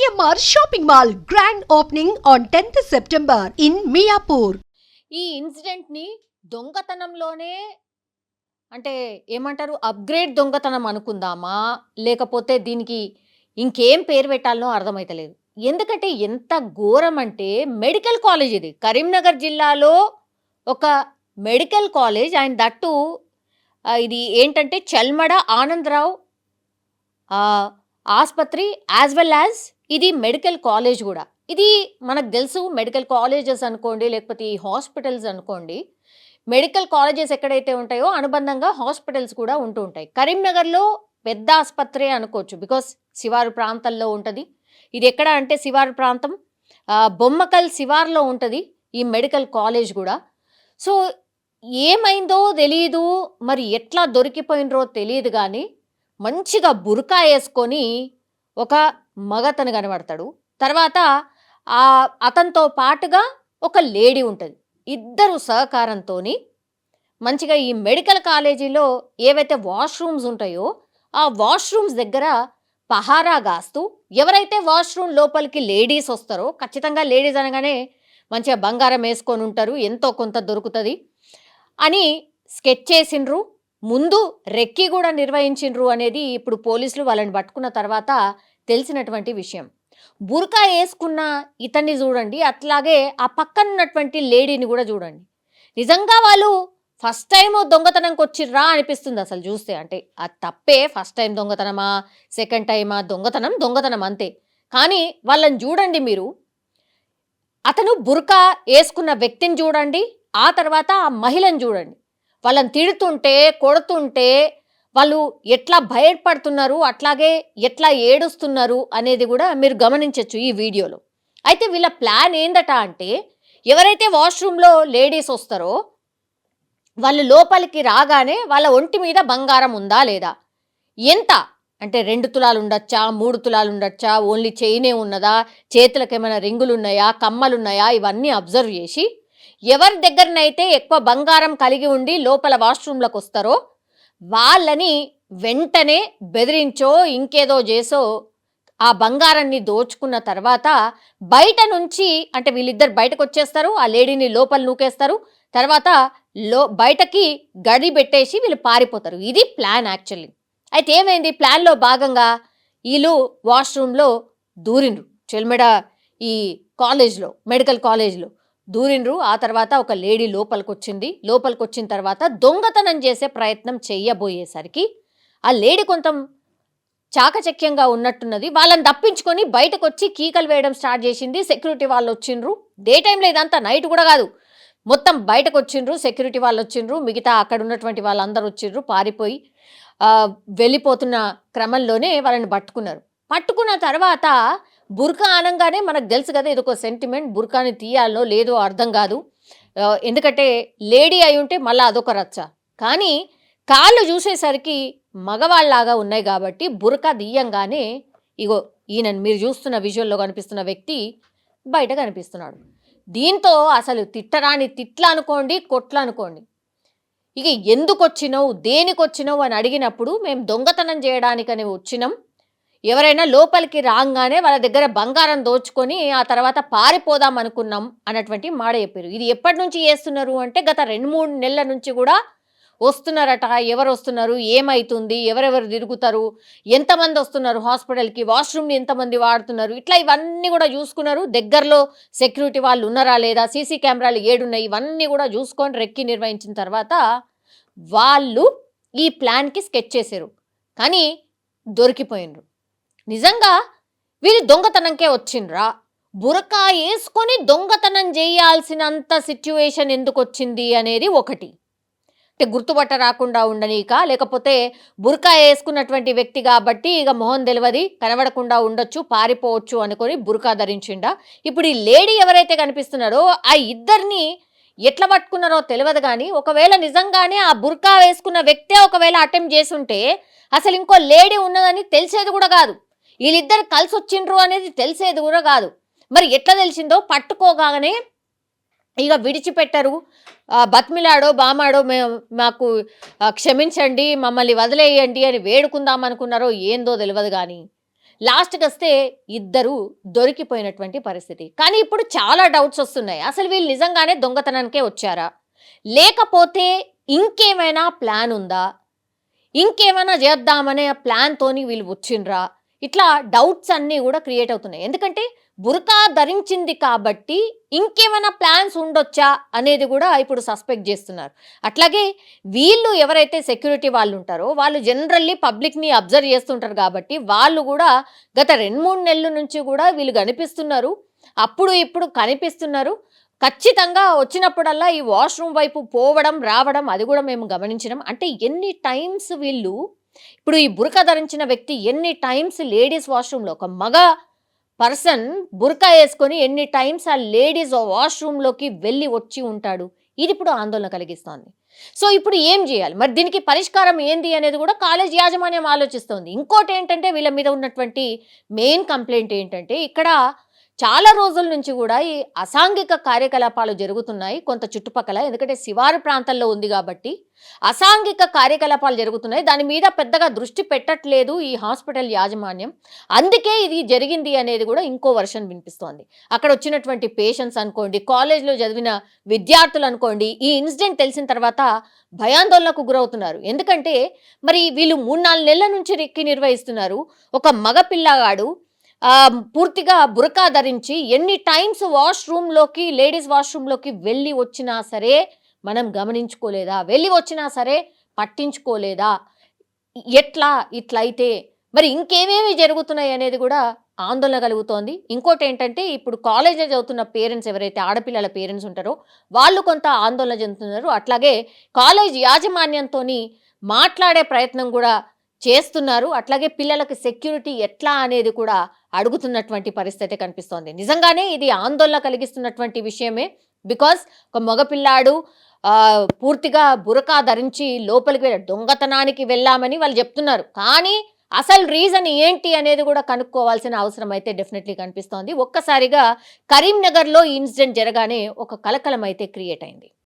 CMR shopping mall grand opening on 10th September in Miyapur. ఈ ఇన్సిడెంట్ని దొంగతనంలోనే అంటే ఏమంటారు అప్గ్రేడ్ దొంగతనం అనుకుందామా లేకపోతే దీనికి ఇంకేం పేరు పెట్టాలనో అర్థమైతలేదు. ఎందుకంటే ఎంత ఘోరం అంటే మెడికల్ కాలేజ్ ఇది కరీంనగర్ జిల్లాలో ఒక మెడికల్ కాలేజ్ ఆయన దట్టు ఇది ఏంటంటే చల్మడ ఆనందరావు ఆస్పత్రి యాజ్ వెల్ యాజ్ ఇది మెడికల్ కాలేజ్ కూడా. ఇది మనకు తెలుసు మెడికల్ కాలేజెస్ అనుకోండి లేకపోతే ఈ హాస్పిటల్స్ అనుకోండి, మెడికల్ కాలేజెస్ ఎక్కడైతే ఉంటాయో అనుబంధంగా హాస్పిటల్స్ కూడా ఉంటూ ఉంటాయి. కరీంనగర్లో పెద్ద ఆసుపత్రి అనుకోవచ్చు బికాస్ శివారు ప్రాంతాల్లో ఉంటుంది. ఇది ఎక్కడ అంటే శివారు ప్రాంతం బొమ్మకల్ శివార్లో ఉంటుంది ఈ మెడికల్ కాలేజ్ కూడా. సో ఏమైందో తెలియదు, మరి ఎట్లా దొరికిపోయినరో తెలియదు కానీ మంచిగా బురకా వేసుకొని ఒక మగతను కనబడతాడు. తర్వాత అతనితో పాటుగా ఒక లేడీ ఉంటుంది. ఇద్దరు సహకారంతో మంచిగా ఈ మెడికల్ కాలేజీలో ఏవైతే వాష్రూమ్స్ ఉంటాయో ఆ వాష్రూమ్స్ దగ్గర పహారా గాస్తూ ఎవరైతే వాష్రూమ్ లోపలికి లేడీస్ వస్తారో, ఖచ్చితంగా లేడీస్ అనగానే మంచిగా బంగారం వేసుకొని ఉంటారు, ఎంతో కొంత దొరుకుతుంది అని స్కెచ్ చేసిండ్రు. ముందు రెక్కి కూడా నిర్వహించిండ్రు అనేది ఇప్పుడు పోలీసులు వాళ్ళని పట్టుకున్న తర్వాత తెలిసినటువంటి విషయం. బుర్కా వేసుకున్న ఇతన్ని చూడండి, అట్లాగే ఆ పక్కన ఉన్నటువంటి లేడీని కూడా చూడండి. నిజంగా వాళ్ళు ఫస్ట్ టైం దొంగతనంకి వచ్చిర్రా అనిపిస్తుంది అసలు చూస్తే. అంటే అది తప్పే, ఫస్ట్ టైం దొంగతనమా సెకండ్ టైమా, దొంగతనం అంతే. కానీ వాళ్ళని చూడండి మీరు, అతను బుర్కా వేసుకున్న వ్యక్తిని చూడండి, ఆ తర్వాత ఆ మహిళను చూడండి. వాళ్ళని తిడుతుంటే కొడుతుంటే వాళ్ళు ఎట్లా భయపడుతున్నారు, అట్లాగే ఎట్లా ఏడుస్తున్నారు అనేది కూడా మీరు గమనించవచ్చు ఈ వీడియోలో. అయితే వీళ్ళ ప్లాన్ ఏందట అంటే, ఎవరైతే వాష్రూమ్లో లేడీస్ వస్తారో వాళ్ళు లోపలికి రాగానే వాళ్ళ ఒంటి మీద బంగారం ఉందా లేదా, ఎంత అంటే 2 తులాలు ఉండొచ్చా, 3 తులాలు ఉండొచ్చా, ఓన్లీ చైనే ఉన్నదా, చేతులకు ఏమైనా రింగులు ఉన్నాయా, కమ్మలు ఉన్నాయా, ఇవన్నీ అబ్జర్వ్ చేసి ఎవరి దగ్గరనైతే ఎక్కువ బంగారం కలిగి ఉండి లోపల వాష్రూమ్లకు వస్తారో వాళ్ళని వెంటనే బెదిరించో ఇంకేదో చేసో ఆ బంగారాన్ని దోచుకున్న తర్వాత బయట నుంచి అంటే వీళ్ళిద్దరు బయటకు వచ్చేస్తారు, ఆ లేడీని లోపల నూకేస్తారు, తర్వాత బయటకి గడి పెట్టేసి వీళ్ళు పారిపోతారు. ఇది ప్లాన్ యాక్చువల్లీ. అయితే ఏమైంది, ప్లాన్లో భాగంగా వీళ్ళు వాష్రూమ్లో దూరిండ్రు, చెల్మెడ ఈ కాలేజ్లో మెడికల్ కాలేజ్లో దూరిండ్రు. ఆ తర్వాత ఒక లేడీ లోపలికి వచ్చిన తర్వాత దొంగతనం చేసే ప్రయత్నం చెయ్యబోయేసరికి ఆ లేడీ కొంచెం చాకచక్యంగా ఉన్నట్టున్నది. వాళ్ళని తప్పించుకొని బయటకు వచ్చి కీకలు వేయడం స్టార్ట్ చేసింది. సెక్యూరిటీ వాళ్ళు వచ్చిండ్రు, డే టైంలో ఇదంతా నైట్ కూడా కాదు, మొత్తం బయటకు వచ్చిండ్రు, సెక్యూరిటీ వాళ్ళు వచ్చిండ్రు, మిగతా అక్కడ ఉన్నటువంటి వాళ్ళందరూ వచ్చిండ్రు. పారిపోయి వెళ్ళిపోతున్న క్రమంలోనే వాళ్ళని పట్టుకున్న తర్వాత బుర్కా అనగానే మనకు తెలుసు కదా, ఇది ఒక సెంటిమెంట్, బుర్కాని తీయాలో లేదో అర్థం కాదు. ఎందుకంటే లేడీ అయి ఉంటే మళ్ళీ అదొక రచ్చ. కానీ కాళ్ళు చూసేసరికి మగవాళ్ళలాగా ఉన్నాయి కాబట్టి బుర్కా తీయంగానే ఇగో ఈయనని మీరు చూస్తున్న విజువల్లో కనిపిస్తున్న వ్యక్తి బయట కనిపిస్తున్నాడు. దీంతో అసలు తిట్టరాని తిట్ల అనుకోండి, కొట్ల అనుకోండి. ఇక ఎందుకు వచ్చినావు, దేనికి వచ్చినావు అని అడిగినప్పుడు మేము దొంగతనం చేయడానికని వచ్చినాం, ఎవరైనా లోపలికి రాగానే వాళ్ళ దగ్గర బంగారం దోచుకొని ఆ తర్వాత పారిపోదాం అనుకున్నాం అన్నటువంటి మాట చెప్పారు. ఇది ఎప్పటి నుంచి చేస్తున్నారు అంటే గత 2-3 నెలల నుంచి కూడా వస్తున్నారట. ఎవరు వస్తున్నారు, ఏమవుతుంది, ఎవరెవరు తిరుగుతారు, ఎంతమంది వస్తున్నారు హాస్పిటల్కి, వాష్రూమ్ని ఎంతమంది వాడుతున్నారు, ఇట్లా ఇవన్నీ కూడా చూసుకున్నారు. దగ్గరలో సెక్యూరిటీ వాళ్ళు ఉన్నారా లేదా, సీసీ కెమెరాలు ఏడున్నాయి, ఇవన్నీ కూడా చూసుకొని రెక్కి నిర్వహించిన తర్వాత వాళ్ళు ఈ ప్లాన్కి స్కెచ్ చేశారు. కానీ దొరికిపోయినరు. నిజంగా వీళ్ళు దొంగతనంకే వచ్చిండ్రా, బురకా వేసుకొని దొంగతనం చేయాల్సినంత సిచ్యువేషన్ ఎందుకు వచ్చింది అనేది ఒకటి. అంటే గుర్తుపట్ట రాకుండా ఉండనీక, లేకపోతే బురకా వేసుకున్నటువంటి వ్యక్తి కాబట్టి ఇక మొహం తెలియదు, కనబడకుండా ఉండొచ్చు, పారిపోవచ్చు అనుకొని బురకా ధరించిండా. ఇప్పుడు ఈ లేడీ ఎవరైతే కనిపిస్తున్నారో ఆ ఇద్దరిని ఎట్లా పట్టుకున్నారో తెలియదు. కానీ ఒకవేళ నిజంగానే ఆ బురకా వేసుకున్న వ్యక్తే ఒకవేళ అటెంప్ట్ చేసుంటే అసలు ఇంకో లేడీ ఉన్నదని తెలిసేది కూడా కాదు, వీళ్ళిద్దరు కలిసి వచ్చిండ్రు అనేది తెలిసేది కూడా కాదు. మరి ఎట్లా తెలిసిందో, పట్టుకోగానే ఇక విడిచిపెట్టరు, బతిమిలాడో బామాడో మాకు క్షమించండి, మమ్మల్ని వదిలేయండి అని వేడుకుందాం అనుకున్నారో ఏందో తెలియదు. కానీ లాస్ట్‌కి వస్తే ఇద్దరు దొరికిపోయినటువంటి పరిస్థితి. కానీ ఇప్పుడు చాలా డౌట్స్ వస్తున్నాయి. అసలు వీళ్ళు నిజంగానే దొంగతనానికే వచ్చారా? లేకపోతే ఇంకేమైనా ప్లాన్ ఉందా? ఇంకేమైనా చేద్దామనే ప్లాన్‌తోని వీళ్ళు వచ్చిండ్రా? ఇట్లా డౌట్స్ అన్నీ గూడా క్రియేట్ అవుతున్నాయి. ఎందుకంటే బురకా ధరించింది కాబట్టి ఇంకేమైనా ప్లాన్స్ ఉండొచ్చా అనేది గూడా ఇప్పుడు సస్పెక్ట్ జేస్తున్నారు. అట్లాగే వీళ్ళు ఎవరైతే సెక్యూరిటీ వాళ్ళుంటారో వాళ్ళు జనరల్లీ పబ్లిక్‌ని అబ్జర్వ్ చేస్తుంటారు గాబట్టి వాళ్ళు గూడా గత 2, 3 నెలల నుంచి గూడా వీళ్ళు కనిపిస్తున్నారు. అప్పుడు ఇప్పుడు కనిపిస్తున్నారు. ఖచ్చితంగా వచ్చినప్పుడల్లా ఈ వాష్‌రూమ్ వైపు పోవడం, రావడం అది గూడా మేము గమనించినాం. అంటే ఎన్ని టైమ్స్ వీళ్ళు ఇప్పుడు ఈ బురకా ధరించిన వ్యక్తి ఎన్ని టైమ్స్ లేడీస్ వాష్‌రూమ్‌లో ఒక మగ పర్సన్ బురకా యేసుకొని ఎన్ని టైమ్స్ ఆ లేడీస్ వాష్‌రూమ్‌లోకి వెళ్ళి వచ్చి ఉంటాడు. ఇది ఇప్పుడు ఆందోళన కలిగిస్తోంది. సో, ఇప్పుడు ఏం జేయాలి? మరి దీనికి పరిష్కారం ఏంది అనేది గూడా కాలేజ్ యాజమాన్యం ఆలోచిస్తోంది. ఇంకోటేంటంటే వీళ్ళ మీద ఉన్నటువంటి మెయిన్ కంప్లెయింట్ ఏంటంటే ఇక్కడ చాలా రోజుల నుంచి గూడా ఈ అసాంఘిక కార్యకలాపాలు జరుగుతున్నాయి కొంత చుట్టుపక్కల. ఎందుకంటే శివారు ప్రాంతాల్లో ఉంది గాబట్టి, అసాంఘిక కార్యకలాపాలు జరుగుతున్నాయి. దాని మీద పెద్దగా దృష్టి పెట్టట్లేదు ఈ హాస్పిటల్ యాజమాన్యం. అందుకే ఇది జరిగింది అనేది గూడా ఇంకో వెర్షన్ వినిపిస్తోంది. అక్కడొచ్చినటువంటి పేషెంట్స్ అనుకోండి, కాలేజ్‌లో చదివిన విద్యార్థులనుకోండి, ఈ ఇన్సిడెంట్ తెలిసిన తర్వాత భయాందోళనకు గురవుతున్నారు. ఎందుకంటే మరి వీళ్ళు 3, 4 నెలల నుంచి నిర్వహిస్తున్నారు. ఒక మగ పిల్లగాడు పూర్తిగా బురకా ధరించి ఎన్ని టైమ్స్ వాష్‌రూమ్‌లోకి లేడీస్ వాష్‌రూమ్‌లోకి వెళ్ళి వచ్చినా సరే మనం గమనించుకోలేదా? వెళ్ళి వచ్చినా సరే పట్టించుకోలేదా? ఎట్లా ఇట్లయితే? మరి ఇంకేమేమి జరుగుతున్నాయి అనేది గూడా ఆందోళన కలుగుతోంది. ఇంకోటేంటంటే ఇప్పుడు కాలేజ్‌లో చదువుతున్న పేరెంట్స్ ఎవరైతే ఆడపిల్లల పేరెంట్స్ ఉంటారో వాళ్ళు కొంత ఆందోళన చెందుతున్నారు. అట్లాగే కాలేజ్ యాజమాన్యంతోని మాట్లాడే ప్రయత్నం గూడా చేస్తున్నారు. అట్లాగే పిల్లలకి సెక్యూరిటీ ఎట్లా అనేది కూడా అడుగుతున్నటువంటి పరిస్థితి కనిపిస్తోంది. నిజంగానే ఇది ఆందోళన కలిగిస్తున్నటువంటి విషయమే. బికాజ్ ఒక మగ పిల్లాడు పూర్తిగా బురకా ధరించి లోపలికి దొంగతనానికి వెళ్ళామని వాళ్ళు చెప్తున్నారు. కానీ అసలు రీజన్ ఏంటి అనేది కూడా కనుక్కోవాల్సిన అవసరం అయితే డెఫినెట్‌లీ కనిపిస్తోంది. ఒక్కసారిగా కరీంనగర్‌లో ఈ ఇన్సిడెంట్ జరగానే ఒక కలకలం అయితే క్రియేట్ అయింది.